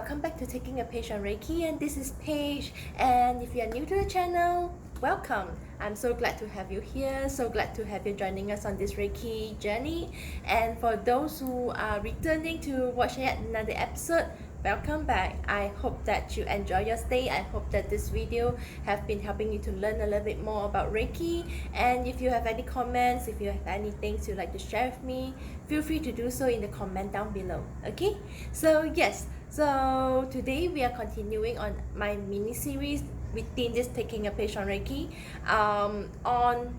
welcome back to Taking a Page on Reiki, and this is Paige. And if you are new to the channel, welcome. I'm so glad to have you here, so glad to have you joining us on this Reiki journey. And for those who are returning to watch yet another episode, welcome back. I hope that you enjoy your stay. I hope that this video have been helping you to learn a little bit more about Reiki. And if you have any comments, if you have any things you'd like to share with me, feel free to do so in the comment down below. Okay, so yes, so today we are continuing on my mini series within this Taking a Page on Reiki, on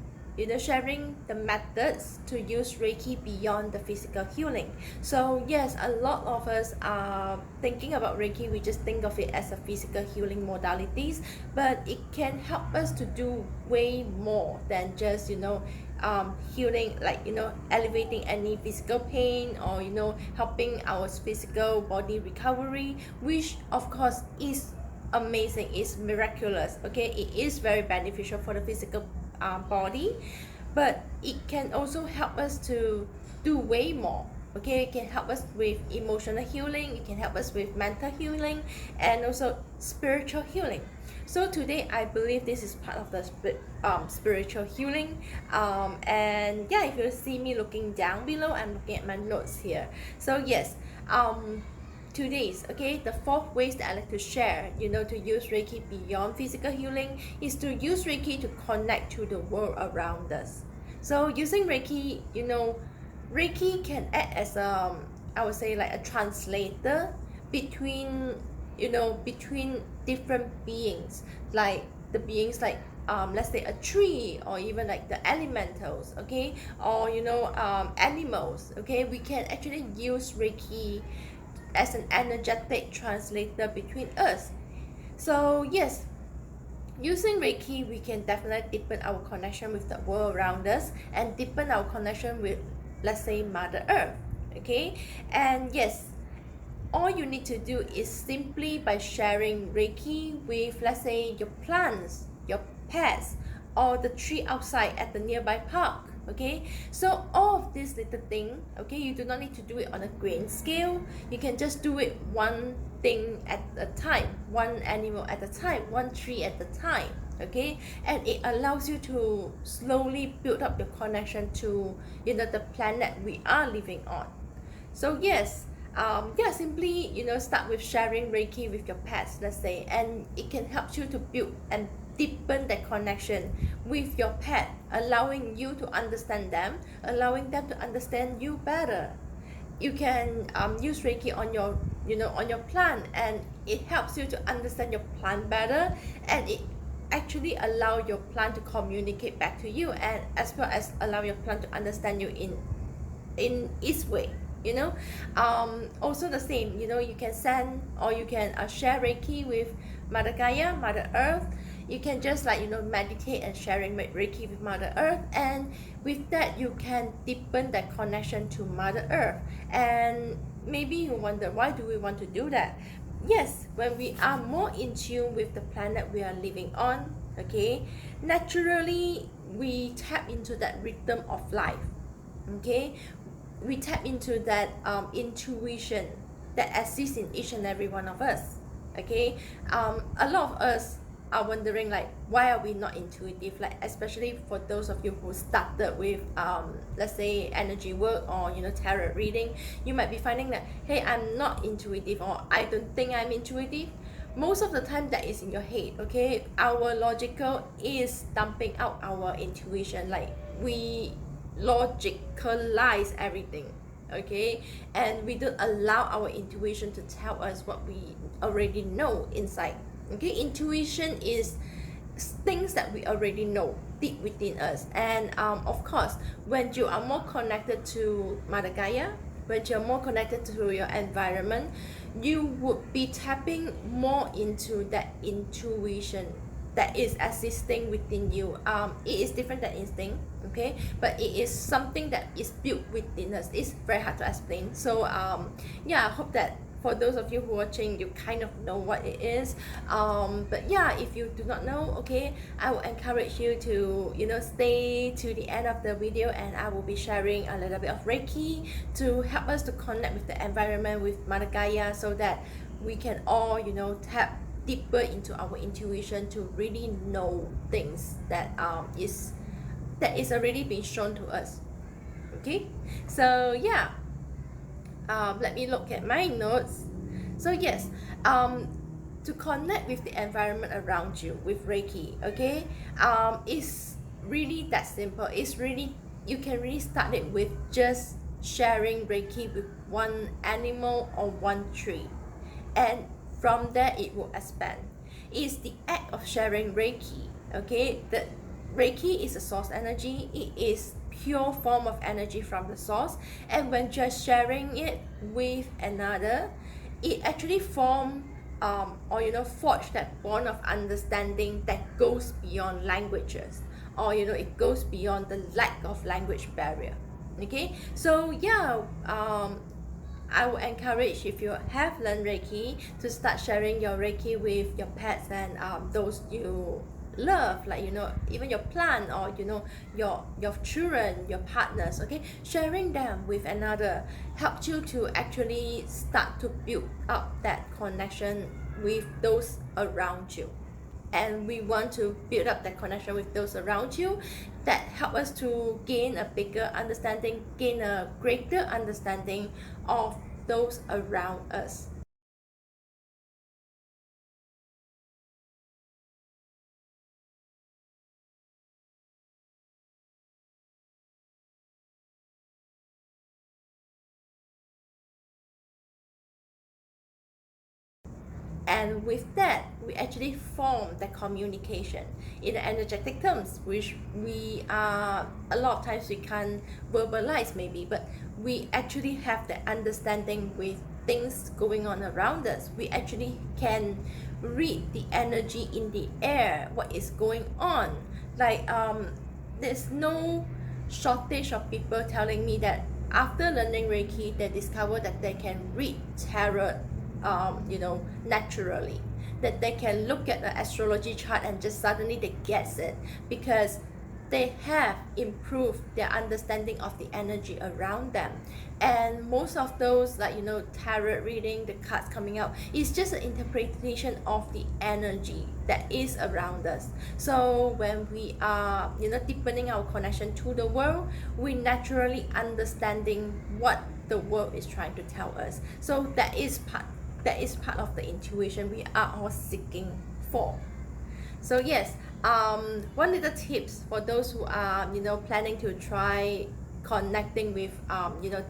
sharing the methods to use Reiki beyond the physical healing. So yes, a lot of us are thinking about Reiki, we just think of it as a physical healing modalities, but it can help us to do way more than just healing, like alleviating any physical pain, or helping our physical body recovery, which of course is amazing, is miraculous. Okay, it is very beneficial for the physical body, but it can also help us to do way more. Okay, it can help us with emotional healing, it can help us with mental healing, and also spiritual healing. So today I believe this is part of the spiritual healing, and yeah, if you see me looking down below, I'm looking at my notes here. So yes, today's the fourth ways that I like to share to use Reiki beyond physical healing is to use Reiki to connect to the world around us. So using Reiki, Reiki can act as I would say like a translator between between different beings, like the beings like let's say a tree, or even like the elementals, okay, or animals. Okay, we can actually use Reiki as an energetic translator between us. So yes, using Reiki, we can definitely deepen our connection with the world around us and deepen our connection with, let's say, Mother Earth. Okay, and yes, all you need to do is simply by sharing Reiki with, let's say, your plants, your pets, or the tree outside at the nearby park. Okay, so all of this little thing, okay, you do not need to do it on a grand scale. You can just do it one thing at a time, one animal at a time, one tree at a time. Okay, and it allows you to slowly build up your connection to the planet we are living on. So yes, simply start with sharing Reiki with your pets, let's say, and it can help you to build and deepen that connection with your pet, allowing you to understand them, allowing them to understand you better. You can use Reiki on your on your plant, and it helps you to understand your plant better, and it actually allow your plant to communicate back to you, and as well as allow your plant to understand you in its way. Also the same, you can send, or you can share Reiki with Mother Gaia, Mother Earth. You can just meditate and sharing Reiki with Mother Earth, and with that you can deepen that connection to Mother Earth. And maybe you wonder, why do we want to do that? Yes, when we are more in tune with the planet we are living on, okay, naturally we tap into that rhythm of life. Okay, we tap into that intuition that exists in each and every one of us. Okay, a lot of us are wondering, like, why are we not intuitive? Like, especially for those of you who started with let's say energy work, or tarot reading, you might be finding that, hey, I'm not intuitive, or I don't think I'm intuitive. Most of the time that is in your head. Okay, our logical is dumping out our intuition, like we logicalize everything. Okay, and we don't allow our intuition to tell us what we already know inside. Okay, intuition is things that we already know deep within us. And of course, when you are more connected to Mother Gaia, when you're more connected to your environment, you would be tapping more into that intuition that is existing within you. It is different than instinct, okay, but it is something that is built within us. It's very hard to explain. So yeah, I hope that for those of you who are watching, you kind of know what it is. But yeah, if you do not know, okay, I will encourage you to stay to the end of the video, and I will be sharing a little bit of Reiki to help us to connect with the environment, with Mother Gaia, so that we can all, tap deeper into our intuition to really know things that is already been shown to us. Okay, so yeah, let me look at my notes. So yes, to connect with the environment around you with Reiki, okay, it's really that simple. It's really, you can really start it with just sharing Reiki with one animal or one tree, and from there it will expand. It's the act of sharing Reiki, okay. The Reiki is a source energy. It is pure form of energy from the source, and when just sharing it with another, it actually form or forge that bond of understanding that goes beyond languages, or it goes beyond the lack of language barrier. Okay, so yeah, I would encourage, if you have learned Reiki, to start sharing your Reiki with your pets and those you love, like even your plant, or your children, your partners. Okay, sharing them with another helps you to actually start to build up that connection with those around you. And we want to build up that connection with those around you, that help us to gain a bigger understanding, gain a greater understanding of those around us. And with that, we actually form the communication in the energetic terms, which we are, a lot of times we can't verbalize maybe, but we actually have the understanding with things going on around us. We actually can read the energy in the air, what is going on. Like there's no shortage of people telling me that after learning Reiki, they discover that they can read tarot, naturally. That they can look at the astrology chart and just suddenly they get it, because they have improved their understanding of the energy around them. And most of those, like tarot reading, the cards coming out, is just an interpretation of the energy that is around us. So when we are deepening our connection to the world, we naturally understanding what the world is trying to tell us. So that is part of the intuition we are all seeking for. So yes, one little tips for those who are planning to try connecting with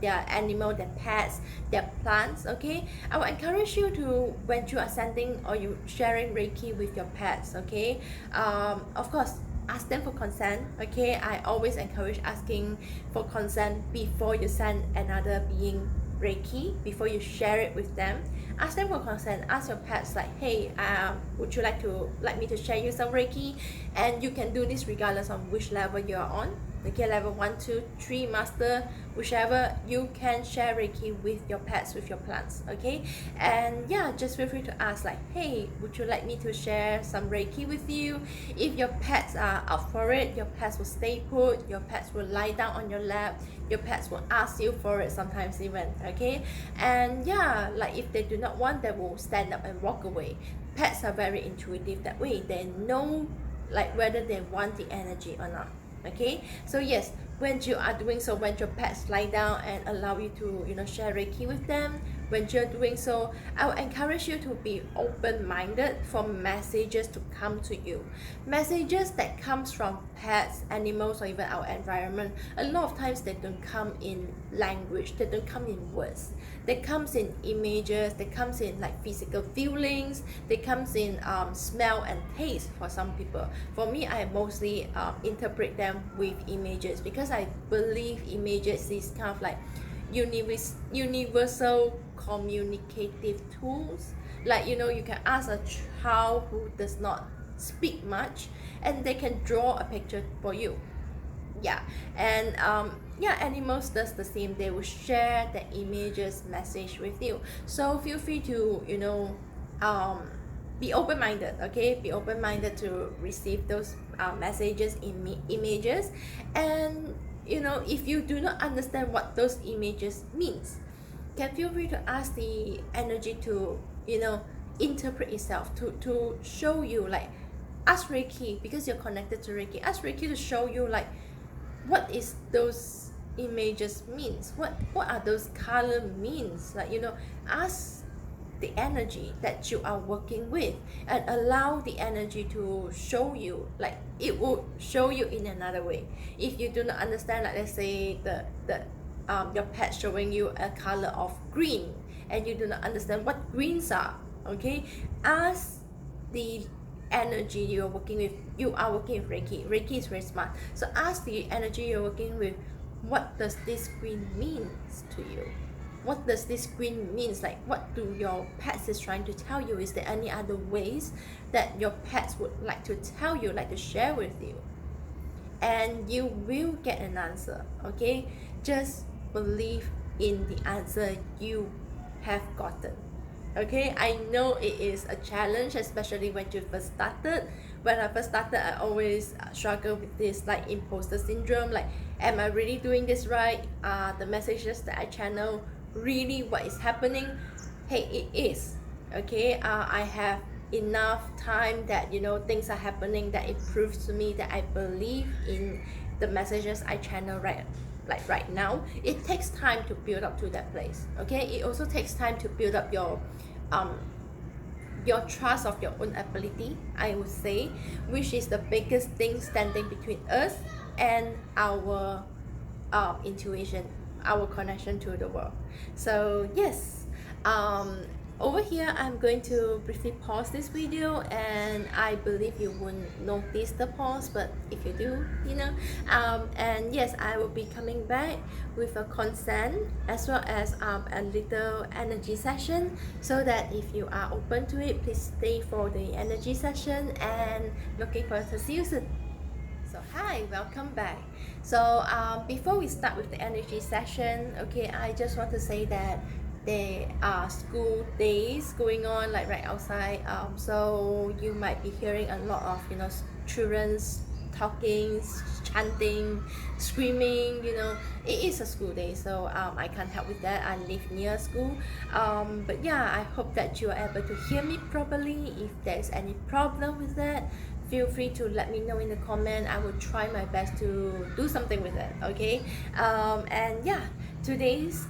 their animal, their pets, their plants. Okay, I will encourage you to, when you are sending or you sharing Reiki with your pets, okay, of course, ask them for consent. Okay, I always encourage asking for consent before you send another being Reiki, before you share it with them. Ask them for consent. Ask your pets, like, hey, would you like me to share you some Reiki? And you can do this regardless of which level you are on. Okay, level 1, 2, 3 master, whichever, you can share Reiki with your pets, with your plants. Okay, and yeah, just feel free to ask, like, hey, would you like me to share some Reiki with you? If your pets are up for it, your pets will stay put, your pets will lie down on your lap, your pets will ask you for it sometimes even. Okay, and yeah, like if they do not want, they will stand up and walk away. Pets are very intuitive that way. They know, like, whether they want the energy or not. Okay, so yes, when you are doing so, when your pets lie down and allow you to share Reiki with them, when you're doing so, I will encourage you to be open-minded for messages to come to you. Messages that comes from pets, animals, or even our environment, a lot of times they don't come in language, they don't come in words. They comes in images, they comes in like physical feelings, they comes in smell and taste for some people. For me, I mostly interpret them with images, because I believe images is kind of like universal communicative tools. Like you can ask a child who does not speak much, and they can draw a picture for you. Yeah, and yeah, animals does the same. They will share the images message with you. So feel free to um be open-minded. Okay, be open-minded to receive those messages, images. And if you do not understand what those images means, can feel free to ask the energy to interpret itself, to show you, like, ask Reiki, because you're connected to Reiki, ask Reiki to show you, like, what is those images means, what are those color means, like, ask the energy that you are working with, and allow the energy to show you, like, it will show you in another way. If you do not understand, like, let's say your pet showing you a color of green, and you do not understand what greens are, okay, ask the energy you're working with. You are working with Reiki is very smart, so ask the energy you're working with, what does this green means to you? What does this green means? Like, what do your pets is trying to tell you? Is there any other ways that your pets would like to tell you, like to share with you? And you will get an answer, okay? Just believe in the answer you have gotten. Okay, I know it is a challenge, especially when you first started. When I first started, I always struggle with this, like, imposter syndrome, like, am I really doing this right? The messages that I channel really what is happening? Hey, it is, okay. I have enough time that things are happening, that it proves to me that I believe in the messages I channel right now. It takes time to build up to that place, okay. It also takes time to build up your trust of your own ability, I would say, which is the biggest thing standing between us and our intuition, our connection to the world. So yes, over here I'm going to briefly pause this video, and I believe you won't notice the pause, but if you do, and yes, I will be coming back with a consent, as well as a little energy session, so that if you are open to it, please stay for the energy session, and looking forward to see you soon. So hi, welcome back. So before we start with the energy session, okay, I just want to say that there are school days going on, like, right outside, so you might be hearing a lot of children's talking, chanting, screaming. It is a school day, so I can't help with that. I live near school, but yeah, I hope that you are able to hear me properly. If there's any problem with that, feel free to let me know in the comment. I will try my best to do something with it, okay. And yeah, today's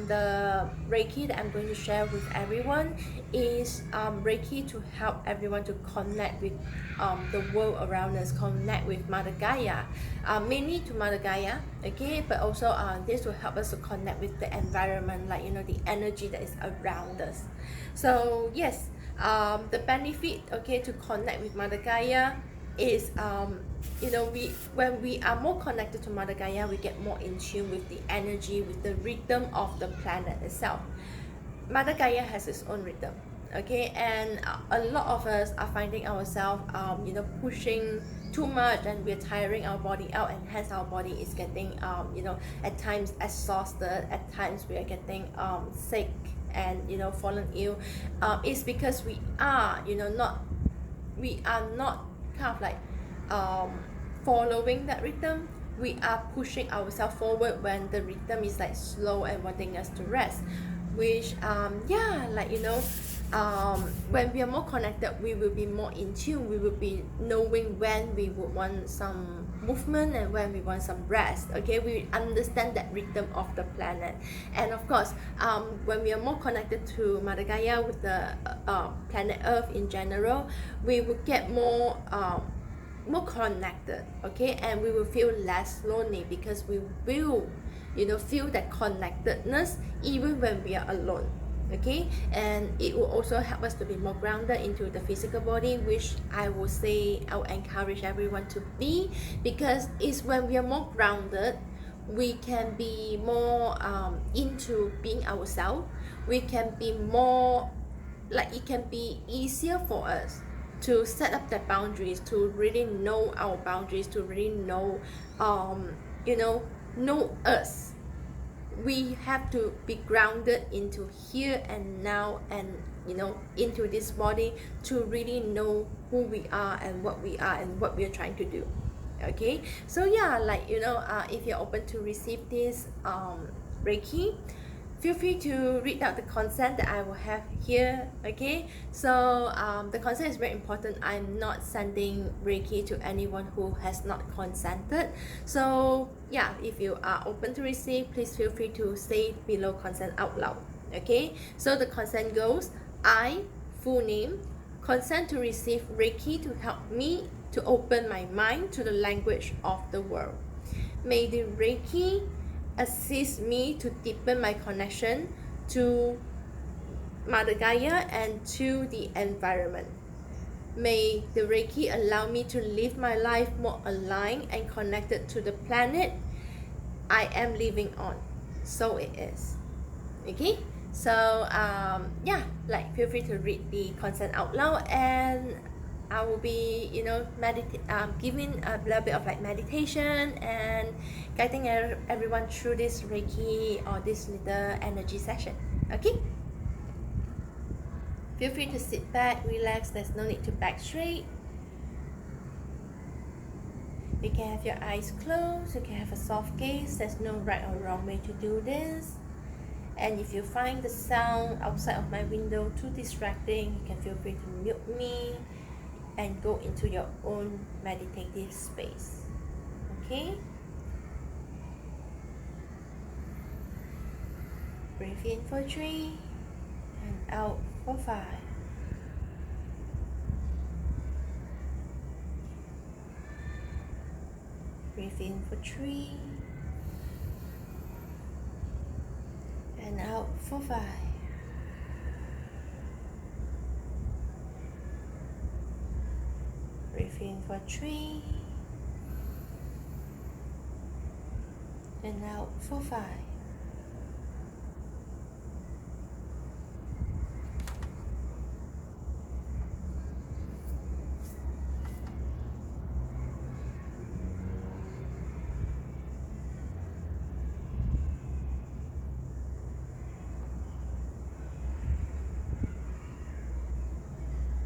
the Reiki that I'm going to share with everyone is Reiki to help everyone to connect with the world around us, connect with Mother Gaia, mainly to Mother Gaia, okay, but also this will help us to connect with the environment, like the energy that is around us. So yes, the benefit, okay, to connect with Mother Gaia is when we are more connected to Mother Gaia, we get more in tune with the energy, with the rhythm of the planet itself. Mother Gaia has its own rhythm, okay, and a lot of us are finding ourselves pushing too much, and we're tiring our body out, and hence our body is getting at times exhausted, at times we are getting sick, and fallen ill. It's because we are not kind of like following that rhythm. We are pushing ourselves forward when the rhythm is like slow and wanting us to rest, which when we are more connected, we will be more in tune. We will be knowing when we would want some movement and when we want some rest, okay. We understand that rhythm of the planet, and of course when we are more connected to Mother Gaia, with the planet Earth in general, we will get more connected, okay, and we will feel less lonely, because we will feel that connectedness even when we are alone, okay. And it will also help us to be more grounded into the physical body, which I would say I would encourage everyone to be, because it's when we are more grounded, we can be more into being ourselves. We can be more, like, it can be easier for us to set up the boundaries, to really know our boundaries, to really know know us. We have to be grounded into here and now, and into this body, to really know who we are and what we are and what we are trying to do, okay. So yeah, like if you're open to receive this Reiki, feel free to read out the consent that I will have here. Okay, so the consent is very important. I'm not sending Reiki to anyone who has not consented. So yeah, if you are open to receive, please feel free to say below consent out loud. Okay, so the consent goes: I, full name, consent to receive Reiki to help me to open my mind to the language of the world. May the Reiki assist me to deepen my connection to Mother Gaia and to the environment. May the Reiki allow me to live my life more aligned and connected to the planet I am living on. So it is. Okay, so yeah, like feel free to read the consent out loud, and I will be, you know, giving a little bit of like meditation and guiding everyone through this Reiki or this little energy session. Okay, feel free to sit back, relax. There's no need to back straight. You can have your eyes closed, you can have a soft gaze. There's no right or wrong way to do this. And if you find the sound outside of my window too distracting, you can feel free to mute me and go into your own meditative space. Okay? Breathe in for 3 and out for 5. Breathe in for 3 and out for 5. Breathe in for 3 and out for 5.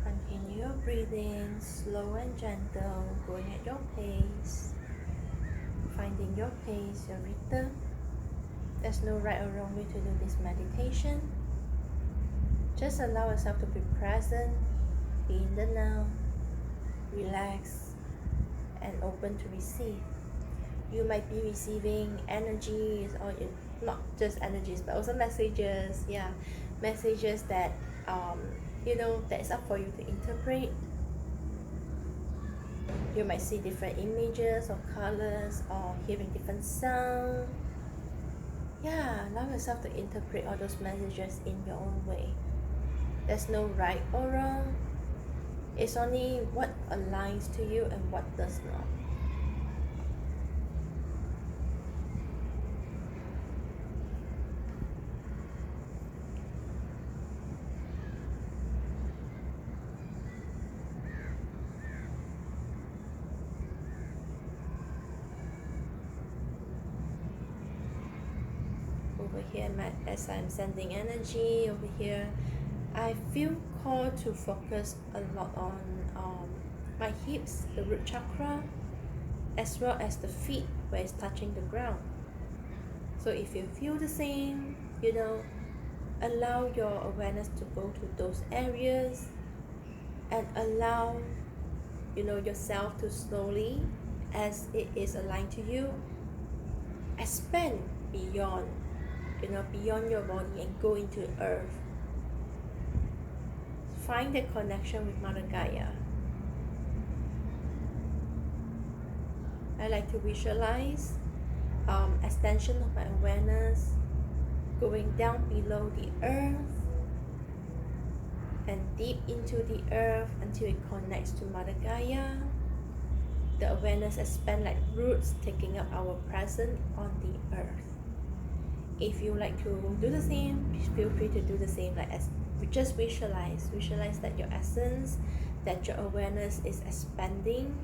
Continue breathing slow and gentle, going at your pace, finding your pace, your rhythm. There's no right or wrong way to do this meditation. Just allow yourself to be present, be in the now, relax, and open to receive. You might be receiving energies, or not just energies, but also messages. Yeah, messages that you know, that is up for you to interpret. You might see different images or colors or hearing different sounds. Yeah, allow yourself to interpret all those messages in your own way. There's no right or wrong. It's only what aligns to you and what does not. Over here, as I'm sending energy over here, I feel called to focus a lot on my hips, the root chakra, as well as the feet where it's touching the ground. So if you feel the same, you know, allow your awareness to go to those areas and allow, you know, yourself to slowly, as it is aligned to you, expand beyond, you know, beyond your body and go into earth. Find the connection with Mother Gaia. I like to visualize extension of my awareness going down below the earth and deep into the earth until it connects to Mother Gaia. The awareness expand like roots, taking up our presence on the earth. If you like to do the same, feel free to do the same. Like, as just visualize that your essence, that your awareness is expanding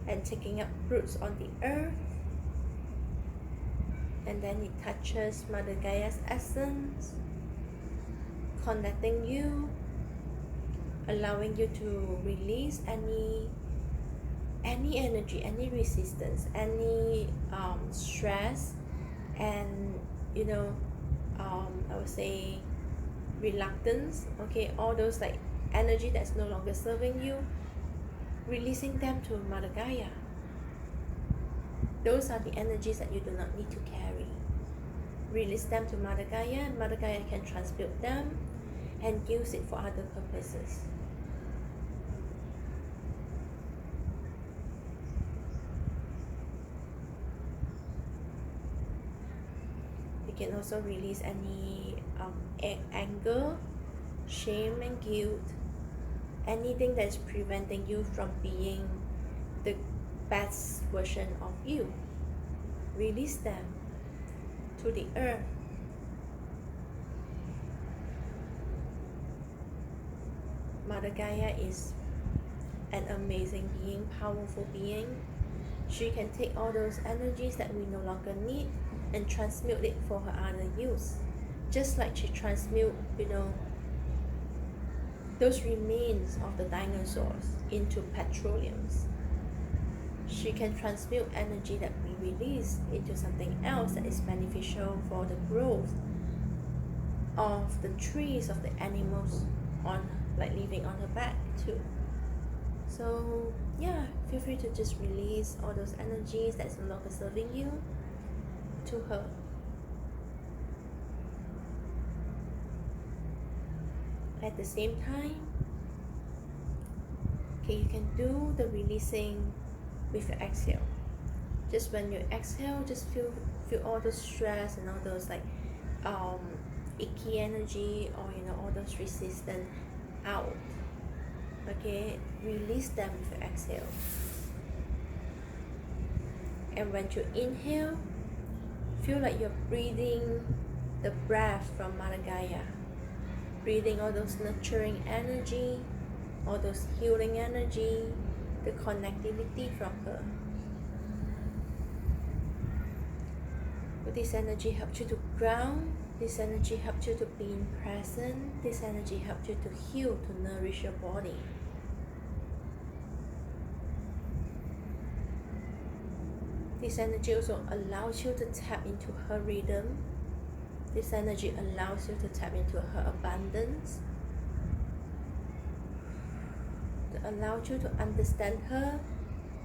and taking up roots on the earth, and then it touches Mother Gaia's essence, connecting you, allowing you to release any energy, any resistance, any stress, and, you know, I would say reluctance, okay, all those like energy that's no longer serving you, releasing them to Mother Gaia. Those are the energies that you do not need to carry. Release them to Mother Gaia, and Mother Gaia can transmute them and use it for other purposes. You can also release any anger, shame and guilt, anything that's preventing you from being the best version of you. Release them to the earth. Mother Gaia is an amazing being, powerful being. She can take all those energies that we no longer need and transmute it for her other use. Just like she transmute, those remains of the dinosaurs into petroleums. She can transmute energy that we release into something else that is beneficial for the growth of the trees, of the animals living on her back too. So yeah, feel free to just release all those energies that's no longer serving you to her. At the same time, okay, you can do the releasing with your exhale. Just when you exhale, just feel all those stress and all those icky energy, or all those resistance out. Okay, release them with your exhale. And when you inhale, feel like you're breathing the breath from Mother Gaia, breathing all those nurturing energy, all those healing energy, the connectivity from her. But this energy helps you to ground, this energy helps you to be in present, this energy helps you to heal, to nourish your body. This energy also allows you to tap into her rhythm. This energy allows you to tap into her abundance. It allows you to understand her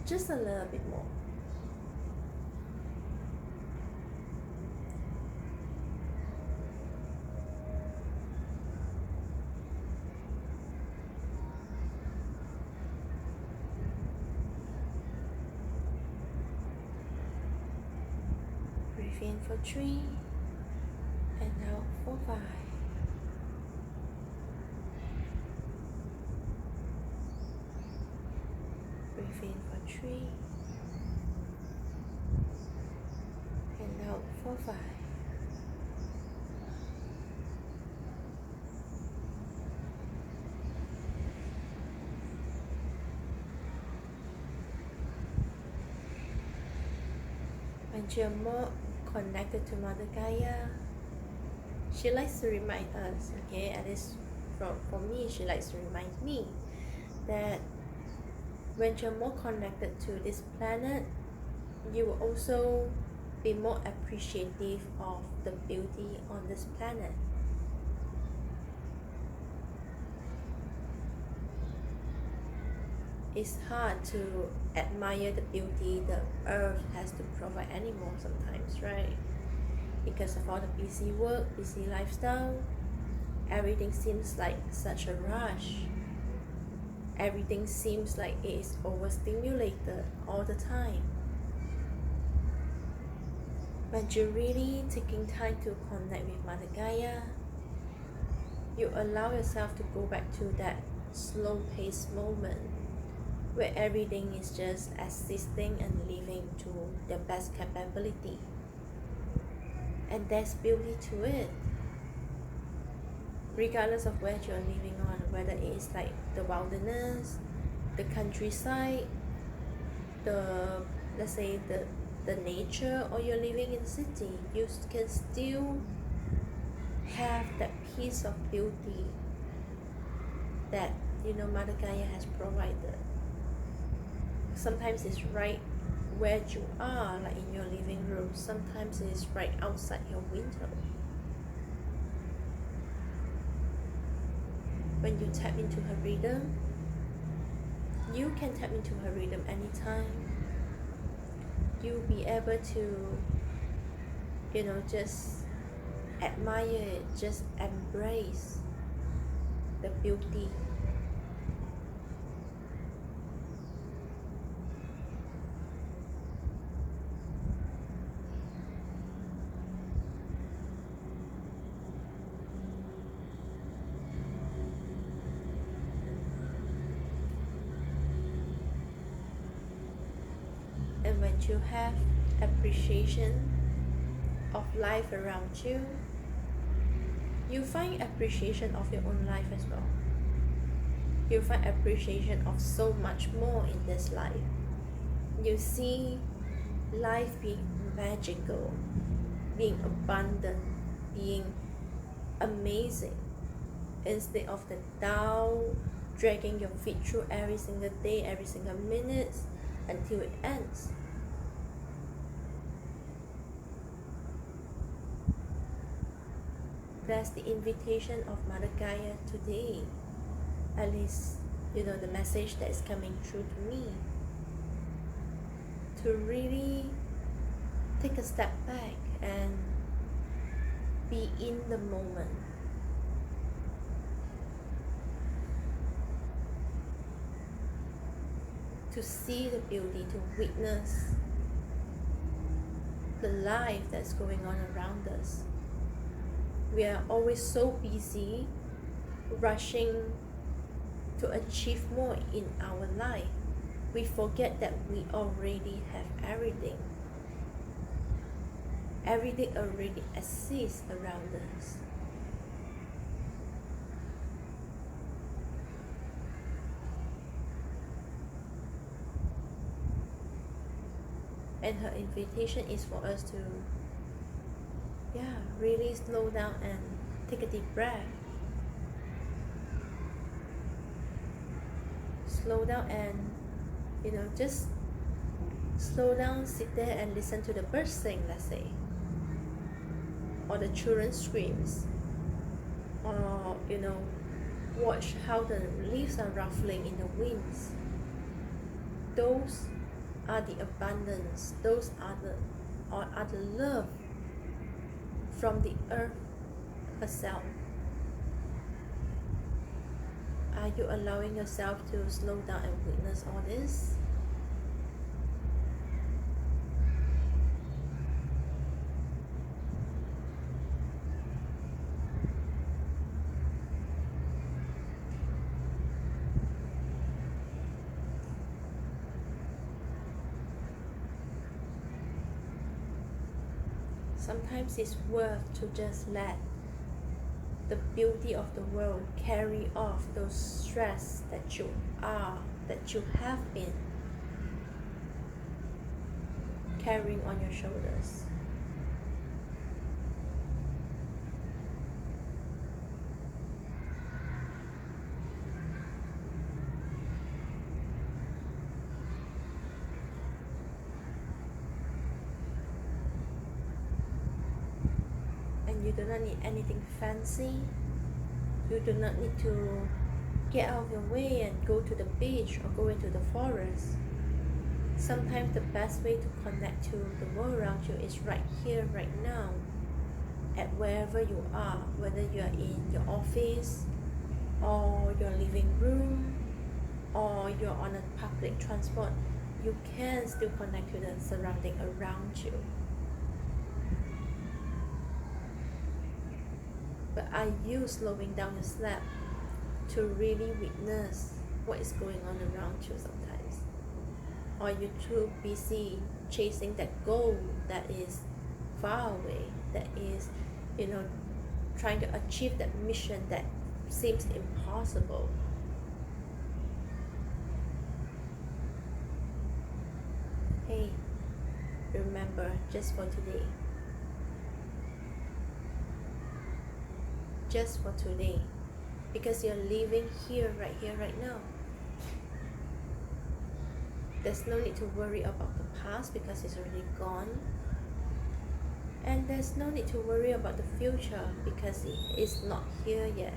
just a little bit more. Breathe in for 3 and out for 5. Breathe in for 3 and out for 5. When you're more connected to Mother Gaia, she likes to remind us, okay, at least for me, she likes to remind me that when you're more connected to this planet, you will also be more appreciative of the beauty on this planet. It's hard to admire the beauty the earth has to provide anymore sometimes, right? Because of all the busy work, busy lifestyle, everything seems like such a rush. Everything seems like it is overstimulated all the time. When you're really taking time to connect with Mother Gaia, you allow yourself to go back to that slow-paced moment where everything is just existing and living to their best capability. And there's beauty to it. Regardless of where you're living on, whether it is like the wilderness, the countryside, let's say the nature, or you're living in the city, you can still have that piece of beauty that Mother Gaia has provided. Sometimes it's right where you are, like in your living room. Sometimes it's right outside your window. when you tap into her rhythm, you can tap into her rhythm anytime. You'll be able to, just admire it, just embrace the beauty. And when you have appreciation of life around you, you find appreciation of your own life as well. You find appreciation of so much more in this life. You see life being magical, being abundant, being amazing, instead of the down, dragging your feet through every single day, every single minute until it ends. That's the invitation of Mother Gaia today. At least, the message that is coming through to me. To really take a step back and be in the moment. To see the beauty, to witness the life that's going on around us. We are always so busy rushing to achieve more in our life. We forget that we already have everything. Everything already exists around us. And her invitation is for us to really slow down and take a deep breath. Slow down and just slow down, sit there and listen to the birds sing, let's say, or the children screams, or watch how the leaves are ruffling in the winds. Those are the abundance, those are the love from the earth herself. Are you allowing yourself to slow down and witness all this? Sometimes it's worth to just let the beauty of the world carry off those stress that you have been carrying on your shoulders. You do not need anything fancy. You do not need to get out of your way and go to the beach or go into the forest. Sometimes the best way to connect to the world around you is right here, right now, at wherever you are, whether you are in your office or your living room or you're on a public transport. You can still connect to the surrounding around you. But are you slowing down your step to really witness what is going on around you sometimes? Or are you too busy chasing that goal that is far away, that is, trying to achieve that mission that seems impossible? Hey, remember, just for today. Just for today, because you're living here, right now. There's no need to worry about the past because it's already gone, and there's no need to worry about the future because it is not here yet.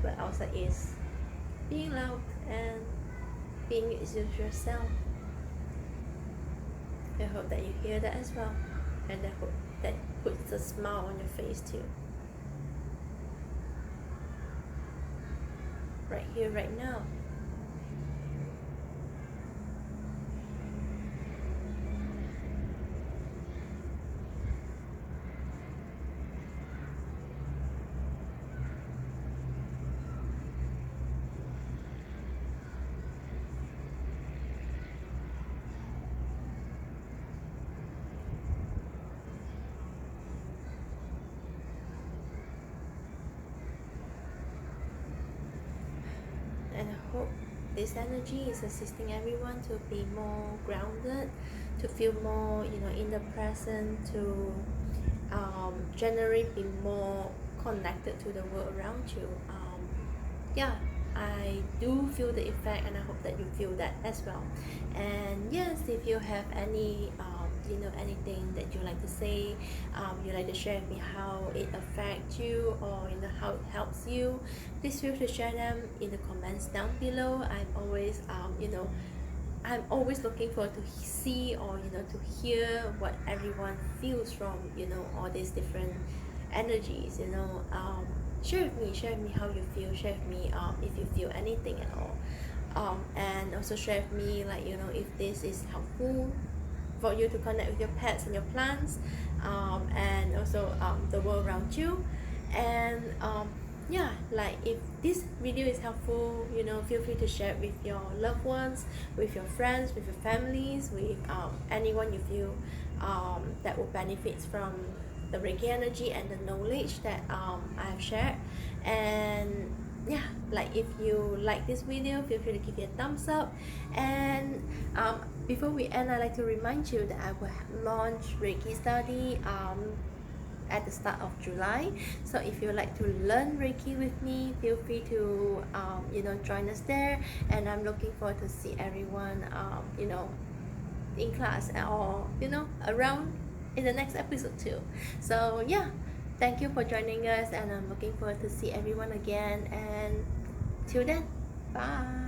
but outside is being loud and being yourself. I hope that you hear that as well, and I hope that puts a smile on your face too. Right here, right now. And I hope this energy is assisting everyone to be more grounded, to feel more, in the present, to generally be more connected to the world around you. Yeah, I do feel the effect, and I hope that you feel that as well. And yes, if you have any anything that you like to say, you like to share with me how it affects you, or how it helps you, please feel free to share them in the comments down below. I'm always looking forward to see, or to hear what everyone feels from all these different energies. Share with me how you feel. Share with me if you feel anything at all, and also share with me, if this is helpful for you to connect with your pets and your plants, and also the world around you. And yeah, if this video is helpful, feel free to share it with your loved ones, with your friends, with your families, with anyone you feel that will benefit from the Reiki energy and the knowledge that I've shared. And yeah, if you like this video, feel free to give it a thumbs up. And before we end, I'd like to remind you that I will launch Reiki study at the start of July. So if you'd like to learn Reiki with me, feel free to join us there. And I'm looking forward to see everyone in class, or around in the next episode too. So yeah, thank you for joining us, and I'm looking forward to see everyone again. And till then, bye.